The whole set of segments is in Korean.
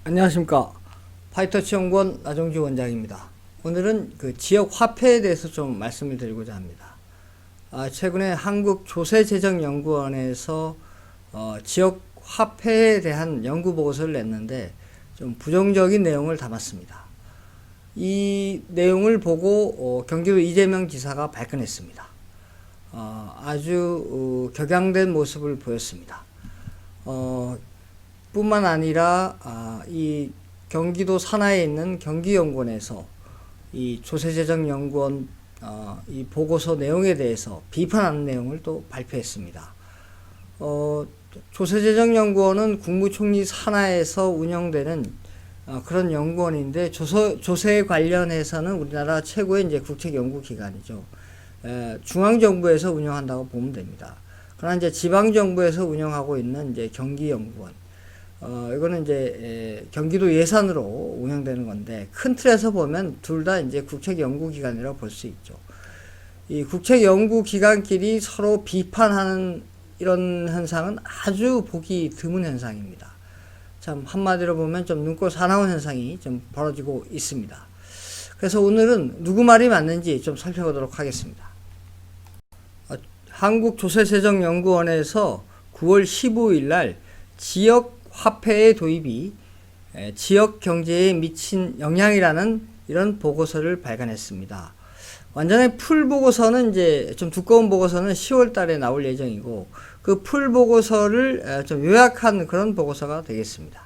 안녕하십니까. 파이터치 연구원 나종주 원장입니다. 오늘은 그 지역 화폐에 대해서 좀 말씀을 드리고자 합니다. 최근에 한국조세재정연구원에서 지역 화폐에 대한 연구 보고서를 냈는데 좀 부정적인 내용을 담았습니다. 이 내용을 보고 경기도 이재명 지사가 발끈했습니다. 아주 격양된 모습을 보였습니다. 뿐만 아니라 이 경기도 산하에 있는 경기연구원에서 이 조세재정연구원 이 보고서 내용에 대해서 비판하는 내용을 또 발표했습니다. 조세재정연구원은 국무총리 산하에서 운영되는 그런 연구원인데 조세 관련해서는 우리나라 최고의 이제 국책연구기관이죠. 중앙정부에서 운영한다고 보면 됩니다. 그러나 이제 지방정부에서 운영하고 있는 이제 경기연구원, 이거는 이제 경기도 예산으로 운영되는 건데 큰 틀에서 보면 둘 다 이제 국책연구기관이라고 볼 수 있죠. 이 국책연구기관끼리 서로 비판하는 이런 현상은 아주 보기 드문 현상입니다. 참 한마디로 보면 좀 눈꼴 사나운 현상이 좀 벌어지고 있습니다. 그래서 오늘은 누구 말이 맞는지 좀 살펴보도록 하겠습니다. 한국조세재정연구원에서 9월 15일 날 지역 화폐의 도입이 지역 경제에 미친 영향이라는 이런 보고서를 발간했습니다. 완전히 풀 보고서는 이제 좀 두꺼운 보고서는 10월 달에 나올 예정이고 그 풀 보고서를 좀 요약한 그런 보고서가 되겠습니다.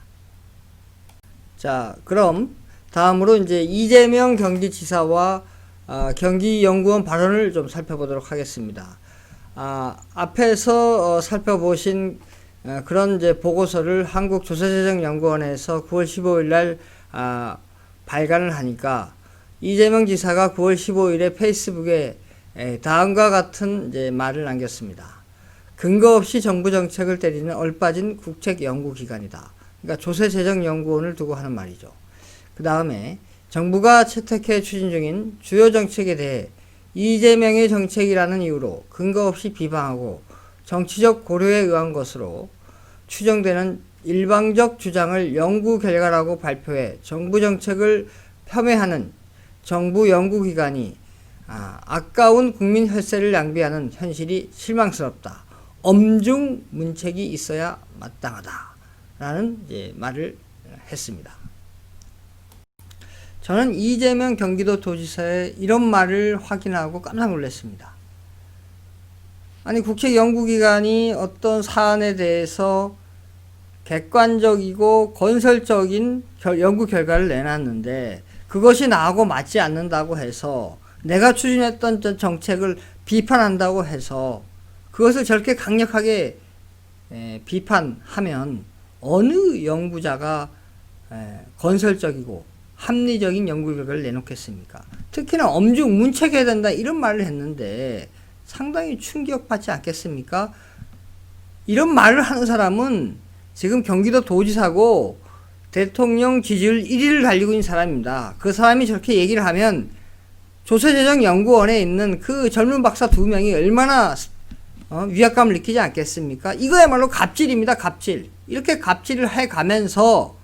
자, 그럼 다음으로 이제 이재명 경기지사와 경기연구원 발언을 좀 살펴보도록 하겠습니다. 앞에서 살펴보신 그런 이제 보고서를 한국조세재정연구원에서 9월 15일 날 발간을 하니까 이재명 지사가 9월 15일에 페이스북에 다음과 같은 이제 말을 남겼습니다. 근거 없이 정부 정책을 때리는 얼빠진 국책연구기관이다. 그러니까 조세재정연구원을 두고 하는 말이죠. 그 다음에 정부가 채택해 추진 중인 주요 정책에 대해 이재명의 정책이라는 이유로 근거 없이 비방하고 정치적 고려에 의한 것으로 추정되는 일방적 주장을 연구 결과라고 발표해 정부 정책을 폄훼하는 정부 연구기관이 아까운 국민 혈세를 낭비하는 현실이 실망스럽다. 엄중 문책이 있어야 마땅하다. 라는 이제 말을 했습니다. 저는 이재명 경기도도지사의 이런 말을 확인하고 깜짝 놀랐습니다. 아니 국책연구기관이 어떤 사안에 대해서 객관적이고 건설적인 연구 결과를 내놨는데 그것이 나하고 맞지 않는다고 해서 내가 추진했던 정책을 비판한다고 해서 그것을 저렇게 강력하게 비판하면 어느 연구자가 건설적이고 합리적인 연구 결과를 내놓겠습니까? 특히나 엄중 문책해야 된다 이런 말을 했는데 상당히 충격받지 않겠습니까? 이런 말을 하는 사람은 지금 경기도 도지사고 대통령 지지율 1위를 달리고 있는 사람입니다. 그 사람이 저렇게 얘기를 하면 조세재정연구원에 있는 그 젊은 박사 2명이 얼마나 위압감을 느끼지 않겠습니까? 이거야말로 갑질입니다. 갑질. 이렇게 갑질을 해가면서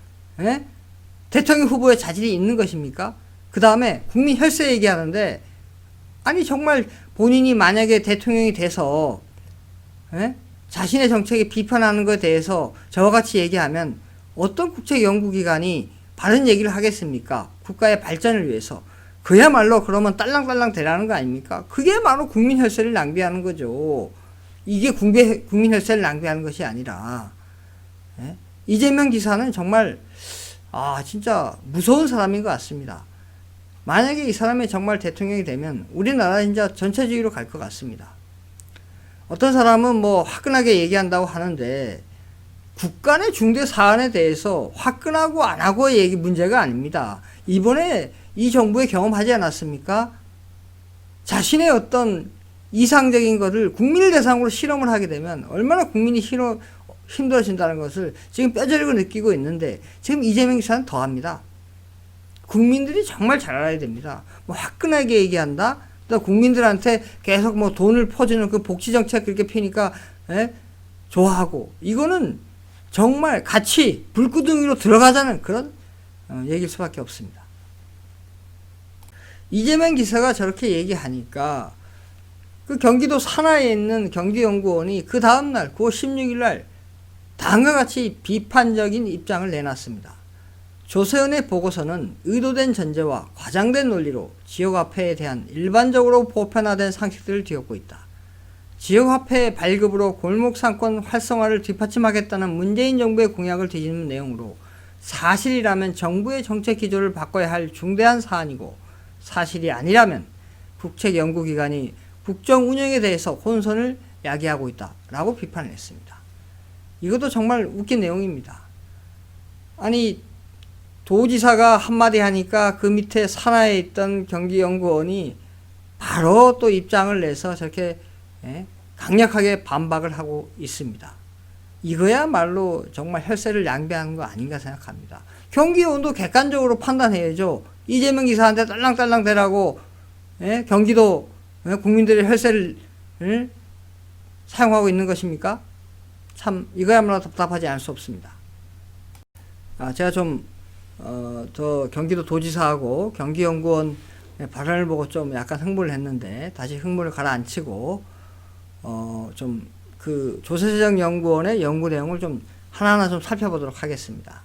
대통령 후보의 자질이 있는 것입니까? 그 다음에 국민 혈세 얘기하는데 아니 정말 본인이 만약에 대통령이 돼서 자신의 정책에 비판하는 것에 대해서 저와 같이 얘기하면 어떤 국책연구기관이 바른 얘기를 하겠습니까? 국가의 발전을 위해서. 그야말로 그러면 딸랑딸랑 대라는 거 아닙니까? 그게 바로 국민 혈세를 낭비하는 거죠. 이게 국민 혈세를 낭비하는 것이 아니라 이재명 지사는 정말 진짜 무서운 사람인 것 같습니다. 만약에 이 사람이 정말 대통령이 되면 우리나라 진짜 전체주의로 갈 것 같습니다. 어떤 사람은 뭐 화끈하게 얘기한다고 하는데 국가 내 중대 사안에 대해서 화끈하고 안 하고의 얘기 문제가 아닙니다. 이번에 이 정부에 경험하지 않았습니까? 자신의 어떤 이상적인 것을 국민을 대상으로 실험을 하게 되면 얼마나 국민이 힘들어진다는 것을 지금 뼈저리고 느끼고 있는데 지금 이재명 지사는 더합니다. 국민들이 정말 잘 알아야 됩니다. 뭐 화끈하게 얘기한다? 또 국민들한테 계속 뭐 돈을 퍼주는 그 복지정책 그렇게 피니까 좋아하고 이거는 정말 같이 불구덩이로 들어가자는 그런 얘기일 수밖에 없습니다. 이재명 기사가 저렇게 얘기하니까 그 경기도 산하에 있는 경기연구원이 그 다음날 9월 16일날 다음과 같이 비판적인 입장을 내놨습니다. 조세현의 보고서는 의도된 전제와 과장된 논리로 지역화폐에 대한 일반적으로 보편화된 상식들을 뒤엎고 있다. 지역화폐 발급으로 골목상권 활성화를 뒷받침하겠다는 문재인 정부의 공약을 뒤집는 내용으로 사실이라면 정부의 정책 기조를 바꿔야 할 중대한 사안이고 사실이 아니라면 국책연구기관이 국정 운영에 대해서 혼선을 야기하고 있다라고 비판을 했습니다. 이것도 정말 웃긴 내용입니다. 아니 도지사가 한마디 하니까 그 밑에 산하에 있던 경기연구원이 바로 또 입장을 내서 저렇게 강력하게 반박을 하고 있습니다. 이거야말로 정말 혈세를 낭비하는 거 아닌가 생각합니다. 경기원도 객관적으로 판단해야죠. 이재명 기사한테 딸랑딸랑 대라고 경기도 국민들의 혈세를 사용하고 있는 것입니까? 참 이거야말로 답답하지 않을 수 없습니다. 제가 좀 더 경기도 도지사하고 경기연구원 발언을 보고 좀 약간 흥분을 했는데 다시 흥분을 가라앉히고 좀 그 조세재정연구원의 연구 내용을 좀 하나하나 좀 살펴보도록 하겠습니다.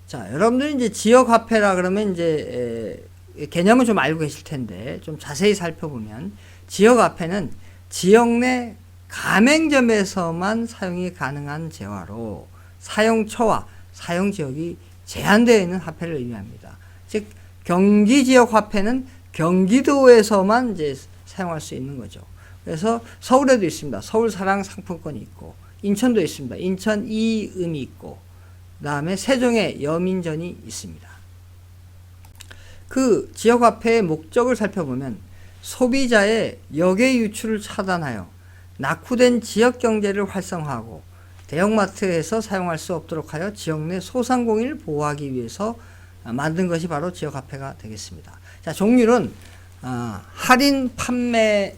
자, 여러분들이 이제 지역화폐라 그러면 이제 개념은 좀 알고 계실 텐데 좀 자세히 살펴보면 지역화폐는 지역 내 가맹점에서만 사용이 가능한 재화로 사용처와 사용지역이 제한되어 있는 화폐를 의미합니다. 즉 경기지역 화폐는 경기도에서만 이제 사용할 수 있는 거죠. 그래서 서울에도 있습니다. 서울사랑 상품권이 있고 인천도 있습니다. 인천 이음이 있고 그 다음에 세종에 여민전이 있습니다. 그 지역화폐의 목적을 살펴보면 소비자의 역외 유출을 차단하여 낙후된 지역경제를 활성화하고 대형마트에서 사용할 수 없도록 하여 지역 내 소상공인을 보호하기 위해서 만든 것이 바로 지역화폐가 되겠습니다. 자, 종류는 할인 판매하는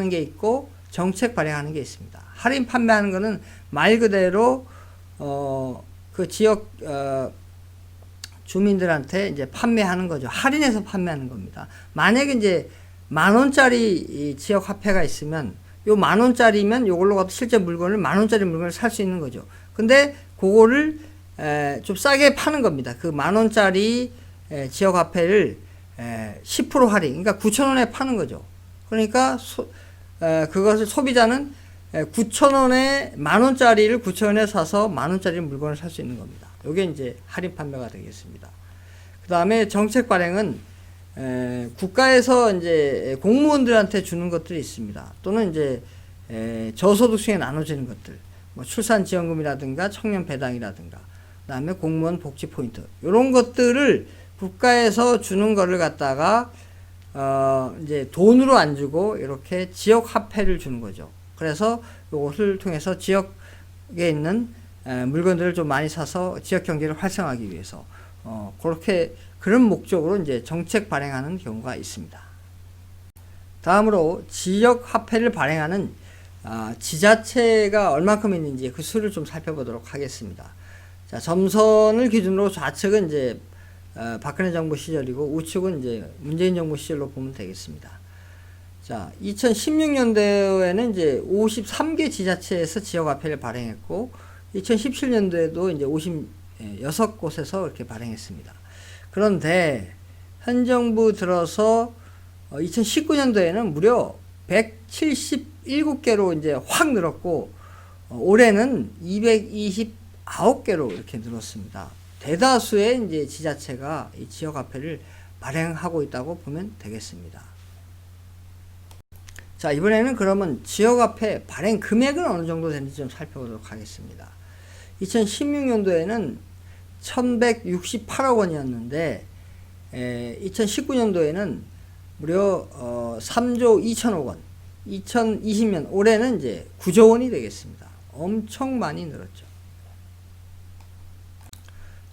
게 있고 정책 발행하는 게 있습니다. 할인 판매하는 거는 말 그대로 그 지역 주민들한테 이제 판매하는 거죠. 할인해서 판매하는 겁니다. 만약에 이제 10,000원짜리 지역 화폐가 있으면 요 10,000원짜리면 요걸로 가도 실제 물건을 10,000원짜리 물건을 살 수 있는 거죠. 근데 그거를 좀 싸게 파는 겁니다. 그 10,000원짜리 지역 화폐를 10% 할인, 그러니까 9,000원에 파는 거죠. 그러니까 그것을 소비자는 9,000원에 10,000원짜리를 9,000원에 사서 10,000원짜리 물건을 살 수 있는 겁니다. 요게 이제 할인 판매가 되겠습니다. 그 다음에 정책 발행은 국가에서 이제 공무원들한테 주는 것들이 있습니다. 또는 이제 저소득층에 나눠지는 것들, 뭐 출산지원금이라든가 청년 배당이라든가, 그 다음에 공무원 복지 포인트, 이런 것들을 국가에서 주는 거를 갖다가 이제 돈으로 안 주고 이렇게 지역 화폐를 주는 거죠. 그래서 이것을 통해서 지역에 있는 물건들을 좀 많이 사서 지역 경제를 활성화하기 위해서 그렇게 그런 목적으로 이제 정책 발행하는 경우가 있습니다. 다음으로 지역 화폐를 발행하는 지자체가 얼만큼 있는지 그 수를 좀 살펴보도록 하겠습니다. 자, 점선을 기준으로 좌측은 이제 박근혜 정부 시절이고 우측은 이제 문재인 정부 시절로 보면 되겠습니다. 자, 2016년도에는 이제 53개 지자체에서 지역 화폐를 발행했고 2017년도에도 이제 56곳에서 이렇게 발행했습니다. 그런데 현 정부 들어서 2019년도에는 무려 177개로 이제 확 늘었고 올해는 229개로 이렇게 늘었습니다. 대다수의 이제 지자체가 이 지역화폐를 발행하고 있다고 보면 되겠습니다. 자, 이번에는 그러면 지역화폐 발행 금액은 어느 정도 되는지 좀 살펴보도록 하겠습니다. 2016년도에는 1168억 원이었는데 2019년도에는 무려 3조 2천억 원, 2020년 올해는 이제 9조 원이 되겠습니다. 엄청 많이 늘었죠.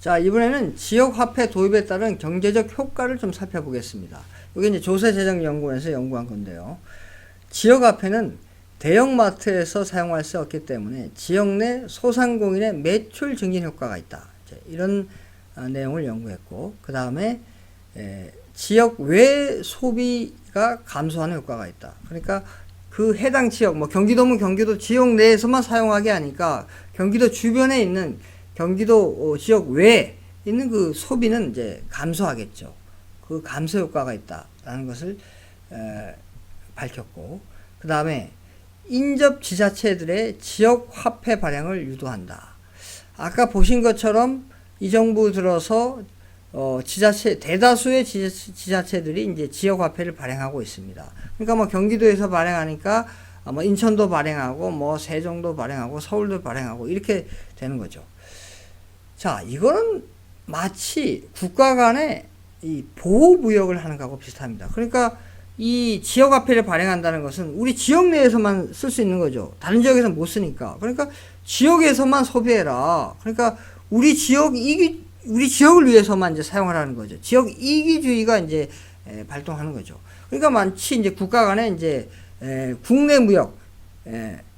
자, 이번에는 지역화폐 도입에 따른 경제적 효과를 좀 살펴보겠습니다. 이게 이제 조세재정연구원에서 연구한 건데요. 지역화폐는 대형마트에서 사용할 수 없기 때문에 지역 내 소상공인의 매출 증진 효과가 있다. 이런 내용을 연구했고, 그 다음에 지역 외 소비가 감소하는 효과가 있다. 그러니까 그 해당 지역, 뭐 경기도면 경기도 지역 내에서만 사용하게 하니까 경기도 주변에 있는 경기도 지역 외에 있는 그 소비는 이제 감소하겠죠. 그 감소 효과가 있다라는 것을 밝혔고, 그 다음에 인접 지자체들의 지역 화폐 발행을 유도한다. 아까 보신 것처럼 이 정부 들어서 지자체 대다수의 지자체들이 이제 지역 화폐를 발행하고 있습니다. 그러니까 뭐 경기도에서 발행하니까 뭐 인천도 발행하고 뭐 세종도 발행하고 서울도 발행하고 이렇게 되는 거죠. 자, 이거는 마치 국가 간의 이 보호무역을 하는 거하고 비슷합니다. 그러니까 이 지역 화폐를 발행한다는 것은 우리 지역 내에서만 쓸 수 있는 거죠. 다른 지역에서는 못 쓰니까. 그러니까 지역에서만 소비해라. 그러니까 우리 지역을 위해서만 이제 사용하라는 거죠. 지역 이기주의가 이제 발동하는 거죠. 그러니까 마치 이제 국가 간에 이제 국내 무역,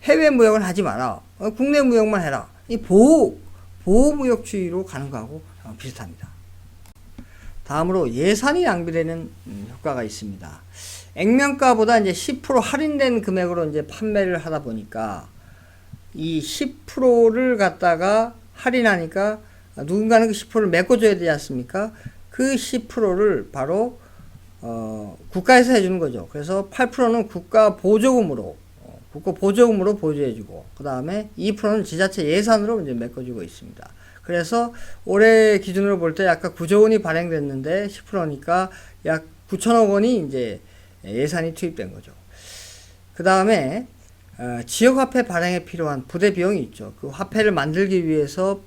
해외 무역은 하지 마라. 국내 무역만 해라. 이 보호무역주의로 가는 거하고 비슷합니다. 다음으로 예산이 낭비되는 효과가 있습니다. 액면가보다 이제 10% 할인된 금액으로 이제 판매를 하다 보니까 이 10%를 갖다가 할인하니까 누군가는 그 10%를 메꿔줘야 되지 않습니까? 그 10%를 바로 국가에서 해주는 거죠. 그래서 8%는 국가 보조금으로 보조해주고, 그 다음에 2%는 지자체 예산으로 이제 메꿔주고 있습니다. 그래서 올해 기준으로 볼 때 아까 9조 원이 발행됐는데 10%니까 약 9천억 원이 이제 예산이 투입된 거죠. 그 다음에 지역화폐 발행에 필요한 부대 비용이 있죠. 그 화폐를 만들기 위해서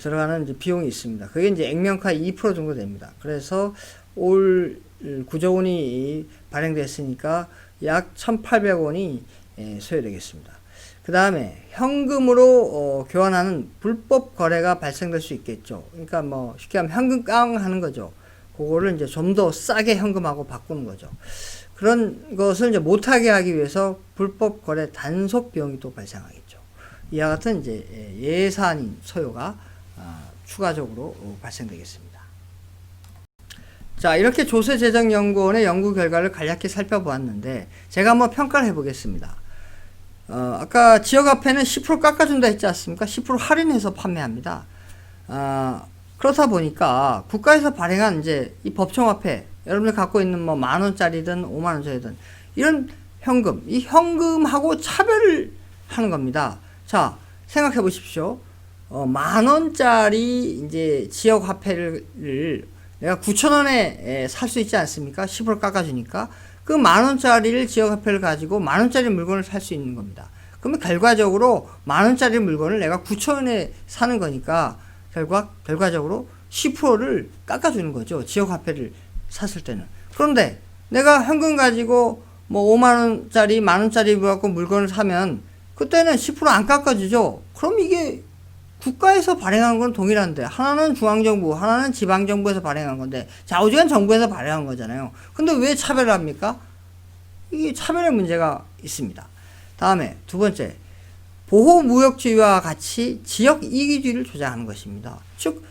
들어가는 이제 비용이 있습니다. 그게 이제 액면가 2% 정도 됩니다. 그래서 올 9조 원이 발행됐으니까 약 1,800원이 소요되겠습니다. 그 다음에 현금으로 교환하는 불법 거래가 발생될 수 있겠죠. 그러니까 뭐 쉽게 하면 현금 깡하는 거죠. 그거를 이제 좀 더 싸게 현금하고 바꾸는 거죠. 그런 것을 이제 못하게 하기 위해서 불법 거래 단속 비용이 또 발생하겠죠. 이와 같은 이제 예산인 소요가 추가적으로 발생되겠습니다. 자, 이렇게 조세재정연구원의 연구 결과를 간략히 살펴보았는데 제가 한번 평가를 해보겠습니다. 아까 지역화폐는 10% 깎아준다 했지 않습니까? 10% 할인해서 판매합니다. 그렇다 보니까 국가에서 발행한 이제 이 법정화폐, 여러분들 갖고 있는 뭐 10,000원짜리든 50,000원짜리든 이런 현금, 이 현금하고 차별을 하는 겁니다. 자, 생각해 보십시오. 10,000원짜리 이제 지역화폐를 내가 9,000원에 살 수 있지 않습니까? 10% 깎아주니까. 그 10,000원짜리를 지역화폐를 가지고 10,000원짜리 물건을 살 수 있는 겁니다. 그러면 결과적으로 10,000원짜리 물건을 내가 9,000원에 사는 거니까 결과적으로 10%를 깎아주는 거죠. 지역화폐를 샀을 때는. 그런데 내가 현금 가지고 뭐 5만원짜리, 만원짜리 갖고 물건을 사면 그때는 10% 안 깎아주죠. 그럼 이게 국가에서 발행한 건 동일한데 하나는 중앙정부, 하나는 지방정부에서 발행한 건데 좌우지간 정부에서 발행한 거잖아요. 근데 왜 차별을 합니까? 이게 차별의 문제가 있습니다. 다음에 두 번째, 보호무역주의와 같이 지역 이기주의를 조장하는 것입니다. 즉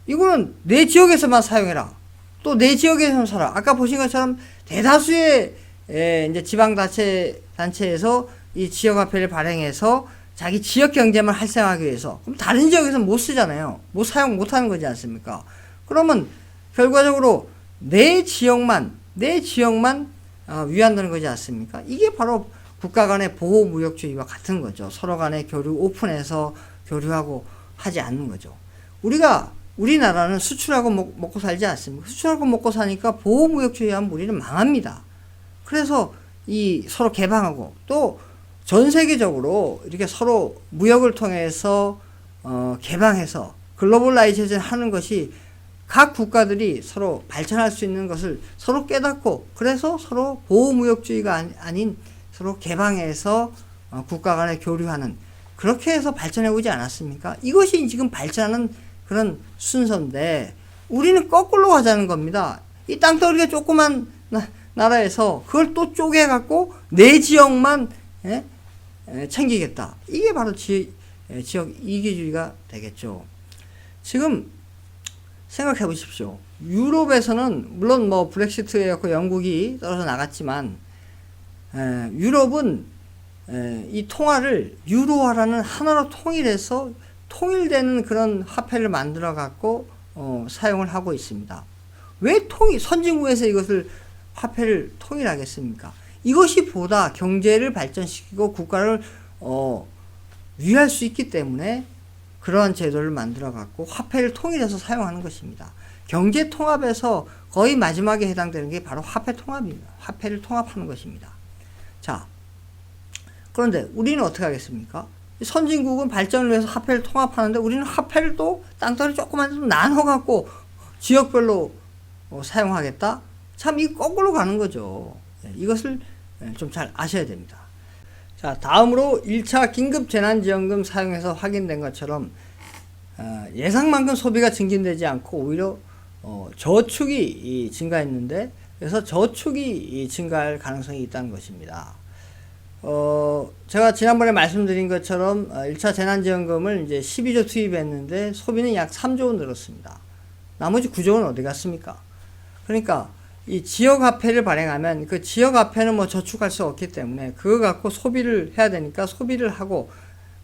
이거는 내 지역에서만 사용해라. 또 내 지역에서만 살아. 아까 보신 것처럼 대다수의 이제 지방단체에서 이 지역화폐를 발행해서 자기 지역 경제만 활성화하기 위해서, 그럼 다른 지역에서는 못 쓰잖아요. 사용 못 하는 거지 않습니까? 그러면 결과적으로 내 지역만 위한다는 거지 않습니까? 이게 바로 국가 간의 보호무역주의와 같은 거죠. 서로 간의 교류 오픈해서 교류하고 하지 않는 거죠. 우리나라는 수출하고 먹고 살지 않습니까? 수출하고 먹고 사니까 보호무역주의하면 우리는 망합니다. 그래서 서로 개방하고 또 전 세계적으로 이렇게 서로 무역을 통해서 개방해서 글로벌라이제이션 하는 것이 각 국가들이 서로 발전할 수 있는 것을 서로 깨닫고, 그래서 서로 보호무역주의가 아닌 서로 개방해서 국가 간에 교류하는, 그렇게 해서 발전해 오지 않았습니까? 이것이 지금 발전하는 그런 순서인데 우리는 거꾸로 하자는 겁니다. 이 땅덩어리가 조그만 나라에서 그걸 또 쪼개갖고 내 지역만 챙기겠다. 이게 바로 지역 이기주의가 되겠죠. 지금 생각해 보십시오. 유럽에서는 물론 뭐 브렉시트 해갖고 영국이 떨어져 나갔지만 유럽은 이 통화를 유로화라는 하나로 통일해서 통일되는 그런 화폐를 만들어 갖고 사용을 하고 있습니다. 왜 선진국에서 이것을 화폐를 통일하겠습니까? 이것이 보다 경제를 발전시키고 국가를 위할 수 있기 때문에 그러한 제도를 만들어 갖고 화폐를 통일해서 사용하는 것입니다. 경제 통합에서 거의 마지막에 해당되는 게 바로 화폐 통합입니다. 화폐를 통합하는 것입니다. 자, 그런데 우리는 어떻게 하겠습니까? 선진국은 발전을 위해서 화폐를 통합하는데 우리는 화폐를 또 땅덩어리 조그만 데 나눠 갖고 지역별로 사용하겠다? 참 이 거꾸로 가는 거죠. 이것을 좀 잘 아셔야 됩니다. 자, 다음으로 1차 긴급재난지원금 사용에서 확인된 것처럼 예상만큼 소비가 증진되지 않고 오히려 저축이 증가했는데, 그래서 저축이 증가할 가능성이 있다는 것입니다. 제가 지난번에 말씀드린 것처럼 1차 재난지원금을 이제 12조 투입했는데 소비는 약 3조 원 늘었습니다. 나머지 9조 원 어디 갔습니까? 그러니까 이 지역화폐를 발행하면 그 지역화폐는 뭐 저축할 수 없기 때문에 그거 갖고 소비를 해야 되니까 소비를 하고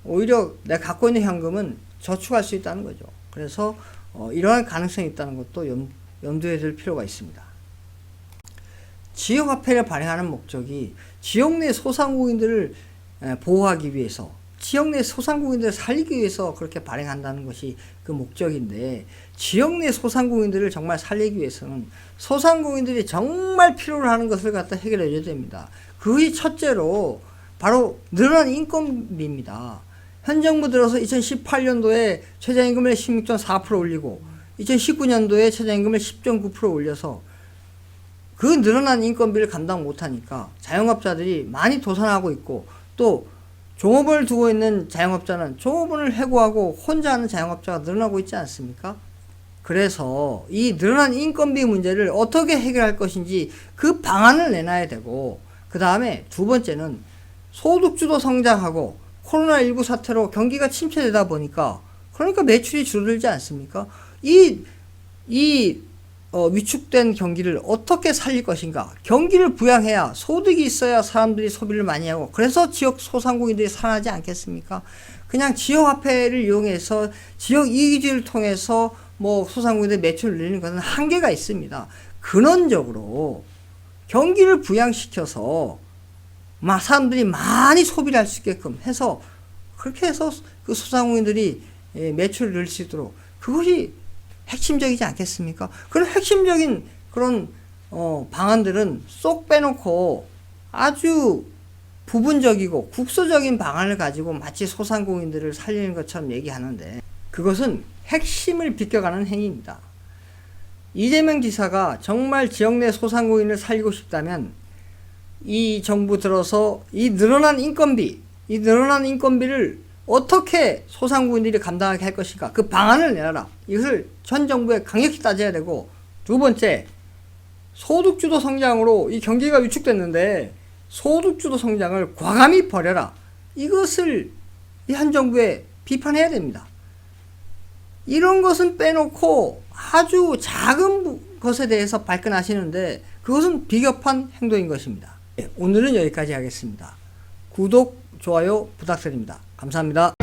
오히려 내가 갖고 있는 현금은 저축할 수 있다는 거죠. 그래서 이러한 가능성이 있다는 것도 염두에 둘 필요가 있습니다. 지역화폐를 발행하는 목적이 지역 내 소상공인들을 보호하기 위해서, 지역 내 소상공인들을 살리기 위해서 그렇게 발행한다는 것이 그 목적인데, 지역 내 소상공인들을 정말 살리기 위해서는 소상공인들이 정말 필요로 하는 것을 갖다 해결해 줘야 됩니다. 그것이 첫째로 바로 늘어난 인건비입니다. 현 정부 들어서 2018년도에 최저임금을 16.4% 올리고 2019년도에 최저임금을 10.9% 올려서 그 늘어난 인건비를 감당 못하니까 자영업자들이 많이 도산하고 있고, 또 종업원을 두고 있는 자영업자는 종업원을 해고하고 혼자 하는 자영업자가 늘어나고 있지 않습니까? 그래서 이 늘어난 인건비 문제를 어떻게 해결할 것인지 그 방안을 내놔야 되고, 그 다음에 두 번째는 소득주도 성장하고 코로나19 사태로 경기가 침체되다 보니까 그러니까 매출이 줄어들지 않습니까? 위축된 경기를 어떻게 살릴 것인가? 경기를 부양해야 소득이 있어야 사람들이 소비를 많이 하고, 그래서 지역 소상공인들이 살아나지 않겠습니까? 그냥 지역화폐를 이용해서 지역 이기주의를 통해서 뭐 소상공인들 매출을 늘리는 것은 한계가 있습니다. 근원적으로 경기를 부양시켜서 사람들이 많이 소비를 할 수 있게끔 해서, 그렇게 해서 그 소상공인들이 매출을 늘릴 수 있도록, 그것이 핵심적이지 않겠습니까? 그런 핵심적인 그런 방안들은 쏙 빼놓고 아주 부분적이고 국소적인 방안을 가지고 마치 소상공인들을 살리는 것처럼 얘기하는데, 그것은 핵심을 비껴가는 행위입니다. 이재명 지사가 정말 지역 내 소상공인을 살리고 싶다면 이 정부 들어서 이 늘어난 인건비를 어떻게 소상공인들이 감당하게 할 것인가, 그 방안을 내놔라. 이것을 전 정부에 강력히 따져야 되고, 두 번째, 소득주도 성장으로 이 경기가 위축됐는데 소득주도 성장을 과감히 버려라. 이것을 이 한 정부에 비판해야 됩니다. 이런 것은 빼놓고 아주 작은 것에 대해서 발끈하시는데 그것은 비겁한 행동인 것입니다. 오늘은 여기까지 하겠습니다. 구독, 좋아요 부탁드립니다. 감사합니다.